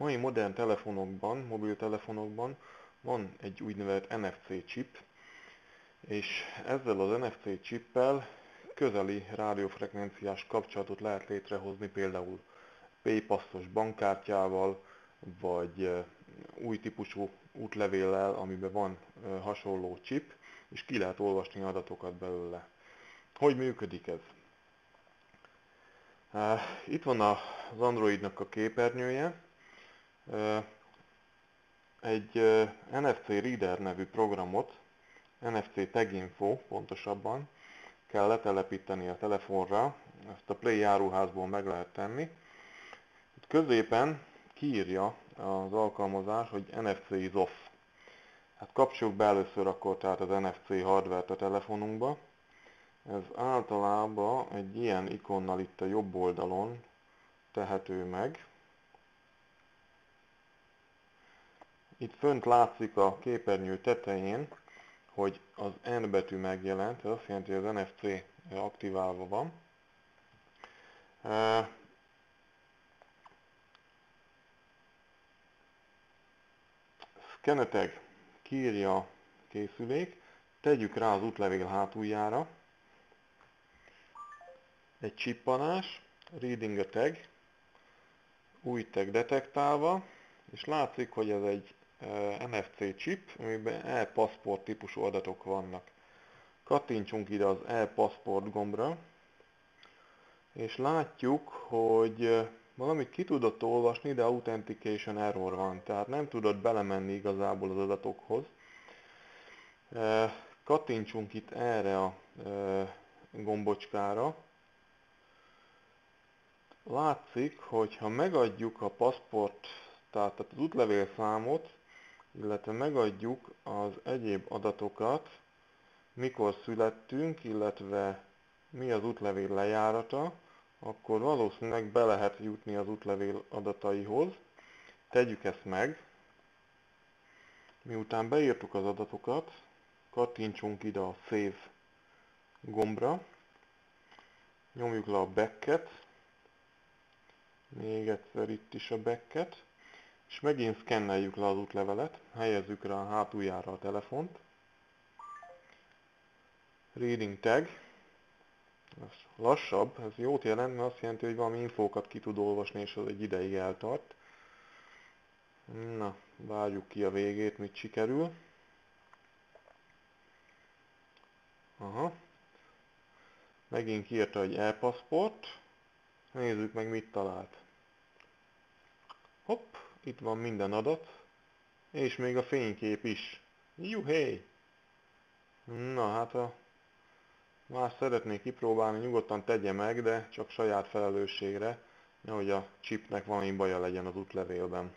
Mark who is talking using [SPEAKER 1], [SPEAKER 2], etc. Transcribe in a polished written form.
[SPEAKER 1] mai modern telefonokban, mobiltelefonokban van egy úgynevezett NFC chip, és ezzel az NFC chippel közeli rádiófrekvenciás kapcsolatot lehet létrehozni például PayPass-os bankkártyával, vagy új típusú útlevéllel, amiben van hasonló chip, és ki lehet olvasni adatokat belőle. Hogy működik ez? Itt van az Androidnak a képernyője. Egy NFC Reader nevű programot, NFC Taginfo pontosabban, kell letelepíteni a telefonra, ezt a Play áruházból meg lehet tenni. Itt középen kiírja az alkalmazás, hogy NFC is off. Hát kapcsoljuk be először akkor tehát az NFC hardware-t a telefonunkba. Ez általában egy ilyen ikonnal itt a jobb oldalon tehető meg. Itt fönt látszik a képernyő tetején, hogy az N betű megjelent, ez azt jelenti, hogy az NFC aktiválva van. Scanetag kiírja a készülék, tegyük rá az útlevél hátuljára, egy csippanás, reading a tag, új tag detektálva, és látszik, hogy ez egy NFC chip, amiben e-passport típusú adatok vannak. Kattintsunk ide az e-passport gombra, és látjuk, hogy valamit ki tudott olvasni, de authentication error van, tehát nem tudott belemenni igazából az adatokhoz. Kattintsunk itt erre a gombocskára. Látszik, hogy ha megadjuk a passport, tehát az útlevélszámot, illetve megadjuk az egyéb adatokat, mikor születtünk, illetve mi az útlevél lejárata, akkor valószínűleg be lehet jutni az útlevél adataihoz. Tegyük ezt meg. Miután beírtuk az adatokat, kattintsunk ide a Save gombra, nyomjuk le a back-et, még egyszer itt is a back-et, és megint szkenneljük le az útlevelet, helyezzük rá a hátuljára a telefont. Reading tag, ez lassabb, ez jót jelent, mert azt jelenti, hogy valami infókat ki tud olvasni, és az egy ideig eltart. Na, várjuk ki a végét, mit sikerül. Aha. Megint kiírta, hogy e-passport. Nézzük meg, mit talált. Hopp, itt van minden adat, és még a fénykép is. Juhé! Na hát, ha más szeretnék kipróbálni, nyugodtan tegye meg, de csak saját felelősségre, nehogy a chipnek valami baja legyen az útlevélben.